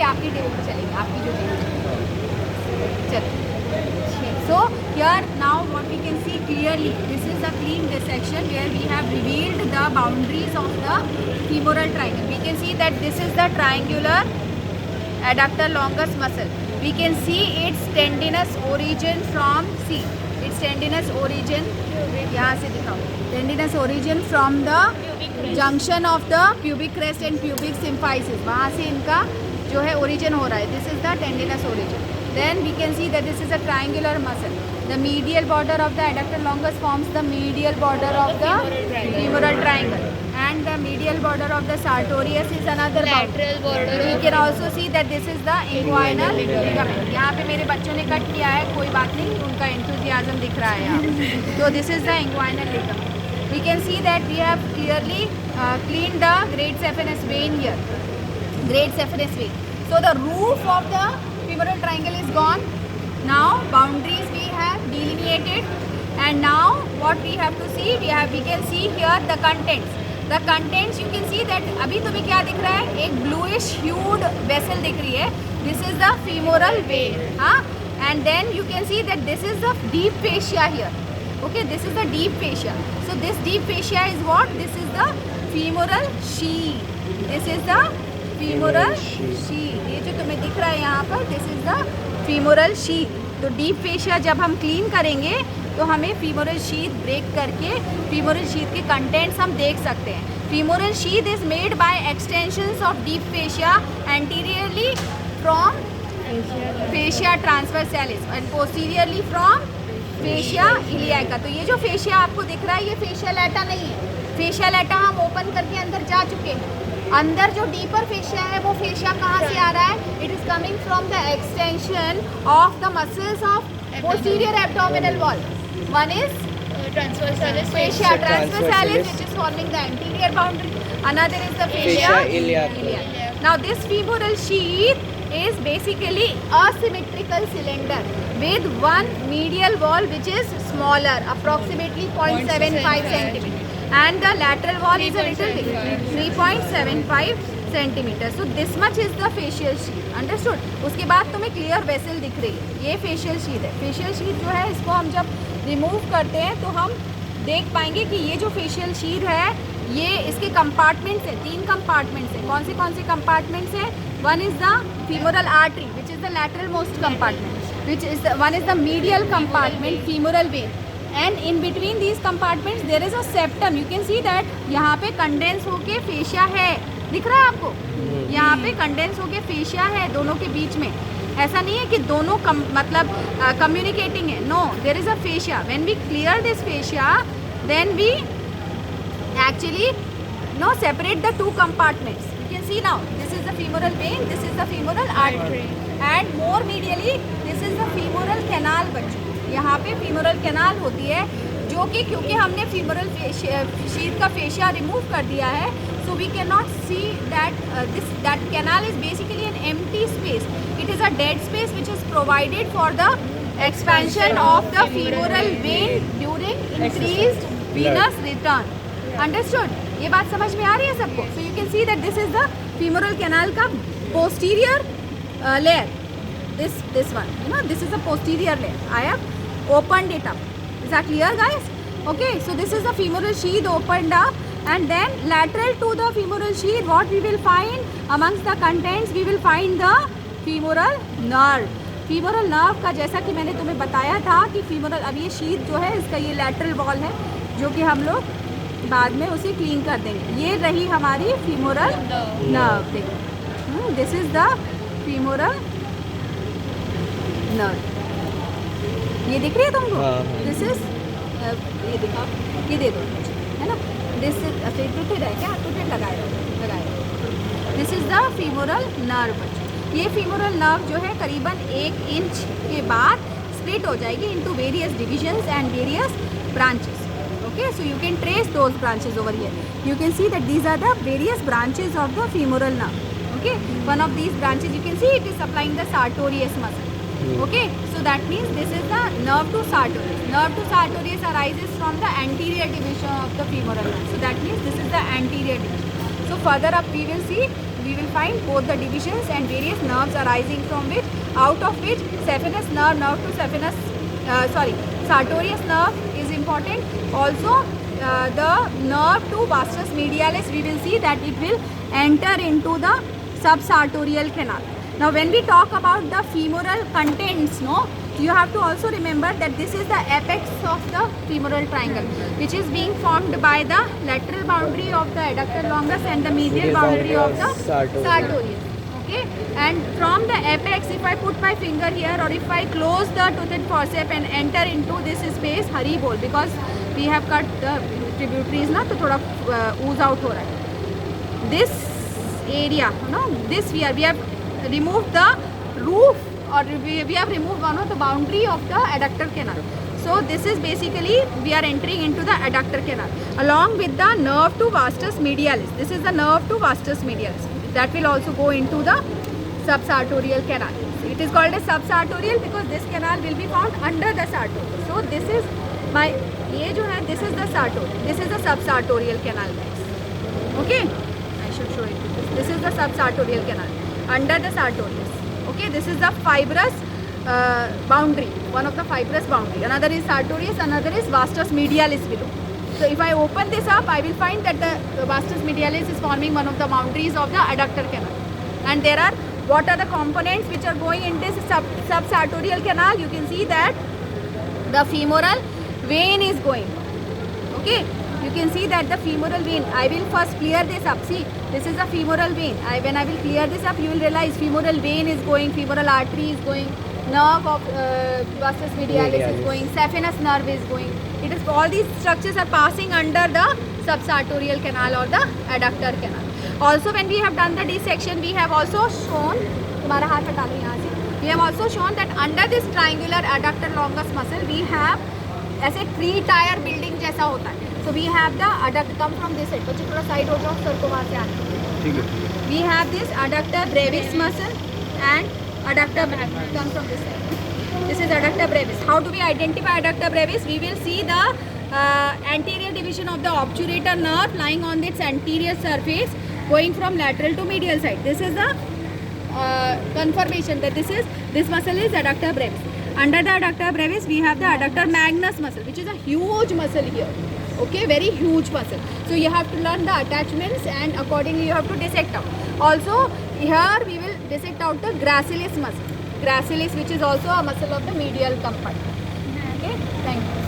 आपकी टेबल पे चलेंगे, आपकी जो टेबल चलो। So here now what we can see clearly, this is the clean dissection where we have revealed the boundaries of the femoral triangle. We can see that this is the triangular adductor longus muscle. We can see its tendinous origin from its tendinous origin, यहाँ से दिखाओ, tendinous origin from the junction of the pubic crest and pubic symphysis, वहाँ से इनका जो है origin हो रहा है. This is the tendinous origin. Then we can see that this is a triangular muscle. The medial border of the adductor longus forms the medial border of the femoral triangle, and the medial border of the sartorius is another lateral border. We can also see that this is the inguinal ligament. यहाँ पे मेरे बच्चों ने cut किया है, कोई बात नहीं, उनका enthusiasm दिख रहा है यहाँ. So this is the inguinal ligament. We can see that we have clearly cleaned the great saphenous vein here. Great saphenous vein. So the roof of the femoral triangle is gone. Now boundaries we have delineated, and now what we have to see, we can see here the contents. The contents you can see that अभी तुम्हें क्या दिख रहा है, एक bluish hued vessel दिख रही है. This is the femoral vein, हाँ. And then you can see that this is the deep fascia here. Okay, this is the deep fascia. So this deep fascia is what? This is the femoral sheath. This is the femoral sheath. ये जो तुम्हें दिख रहा है यहाँ पर, this is the femoral sheath. तो deep fascia जब हम clean करेंगे तो हमें femoral sheath break करके femoral sheath के contents हम देख सकते हैं. Femoral sheath is made by extensions of deep fascia anteriorly from fascia transversalis and posteriorly from fascia iliaca. तो ये जो fascia आपको दिख रहा है, ये fascia lata नहीं है. Fascia lata हम open करके अंदर जा चुके हैं. अंदर जो डीपर फेशिया है वो फेशिया कहाँ से आ रहा है? It is coming from the extension of the muscles of posterior abdominal wall. One is Transversalis. fascia transversalis, which is forming the anterior boundary. Another is the fascia iliaca. Now this femoral sheath is basically a symmetrical cylinder with one medial wall which is smaller, approximately 0.75 centimeter. And the lateral wall is a little bigger, 3.75 centimeters. So this much is the facial sheath. Understood? उसके बाद तुम्हें clear vessel दिख रही है, ये facial sheath है. Facial sheath जो है, इसको हम जब remove करते हैं तो हम देख पाएंगे कि ये जो facial sheath है, ये इसके compartments हैं, 3 compartments हैं. कौन से compartments हैं? One is the femoral artery, which is the lateral most compartment, one is the medial compartment, femoral vein. And in between these compartments there is a septum. You can see that यहाँ पे condense होके fascia है, दिख रहा है आपको? यहाँ पे condense होके fascia है दोनों के बीच में. ऐसा नहीं है कि दोनों मतलब communicating है. No, there is a fascia. When we clear this fascia, then we actually separate the 2 compartments. You can see now, this is the femoral vein, this is the femoral artery, and more medially this is the femoral canal. बच्चों, यहाँ पे femoral canal होती है, जो कि क्योंकि हमने femoral sheath का fascia remove कर दिया है, so we cannot see that that canal is basically an empty space. It is a dead space which is provided for the expansion of the femoral vein during increased venous return. Understood? ये बात समझ में आ रही है सबको? So you can see that this is the femoral canal का posterior layer. This one, this is the posterior layer. I have opened it up. Is that clear, guys? Okay, so this is the femoral sheath opened up, and then lateral to the femoral sheath, what we will find amongst the contents, we will find the femoral nerve. Femoral nerve का जैसा कि मैंने तुम्हें बताया था कि femoral, अब ये sheath जो है इसका ये lateral wall है, जो कि हम लोग बाद में उसे क्लीन कर देंगे. ये रही हमारी femoral nerve. देखो, this is the femoral nerve. ये दिख रही है तुमको? दिस इज ये दिखाओ, ये दे दो, है ना? दिस इज अच्छा टूटेड है क्या? टूटेड लगाए. This is the femoral nerve. ये फीमोरल नर्व जो है करीबन 1 इंच के बाद स्प्लिट हो जाएगी into various divisions and various branches. Okay, so you can trace those branches over here. You can see that these are the various branches of the femoral nerve. Okay, one of these branches you can see it is supplying the sartorius muscle. Okay, so that means this is the nerve to sartorius. Nerve to sartorius arises from the anterior division of the femoral nerve. So that means this is the anterior division. So further up we will see we will find both the divisions and various nerves arising from which, out of which saphenous nerve, nerve to saphenous, sartorius nerve is important. Also the nerve to vastus medialis, we will see that it will enter into the subsartorial canal. Now when we talk about the femoral contents, no, you have to also remember that this is the apex of the femoral triangle, which is being formed by the lateral boundary of the adductor longus and the medial boundary of the sartorius. Okay, and from the apex, if I put my finger here or if I close the toothed forceps and enter into this space, hari bol, because we have cut the tributaries ना, तो थोड़ा ooze out हो रहा है. This area, no, this we have removed the roof, or we have removed one of the boundary of the adductor canal. So this is basically we are entering into the adductor canal along with the nerve to vastus medialis. This is the nerve to vastus medialis. That will also go into the subsartorial canal. So it is called as subsartorial because this canal will be found under the sartorius. So this is my, ये जो है, this is the sartorius. This is the subsartorial canal, guys. Okay, I should show it. This is the subsartorial canal under the sartorius. Okay, this is the fibrous boundary, one of the fibrous boundary. Another is sartorius, another is vastus medialis below. So if I open this up, I will find that the vastus medialis is forming one of the boundaries of the adductor canal. And there are, what are the components which are going in this subsartorial canal? You can see that the femoral vein is going. Okay, you can see that the femoral vein. I will first clear this up. See, this is the femoral vein. When I will clear this up, you will realize femoral vein is going, femoral artery is going, nerve of vastus medialis is going, saphenous nerve is going. It is, all these structures are passing under the subsartorial canal or the adductor canal. Also, when we have done the dissection, we have also shown, तुम्हारा हाथ हटा लो यहाँ से. We have also shown that under this triangular adductor longus muscle, we have ऐसे 3-tier building जैसा होता है. So we have the adductor, come from this side. बच्चे थोड़ा side हो जाओ, सर को वहाँ से आने. ठीक है. We have this adductor brevis muscle and adductor magnus. Come from this side. This is adductor brevis. How do we identify adductor brevis? We will see the anterior division of the obturator nerve lying on its anterior surface, going from lateral to medial side. This is the confirmation that this muscle is adductor brevis. Under the adductor brevis, we have the adductor magnus muscle, which is a huge muscle here. Okay, very huge muscle. So you have to learn the attachments and accordingly you have to dissect out. Also, here we will dissect out the gracilis muscle. Gracilis, which is also a muscle of the medial compartment. Okay, thank you.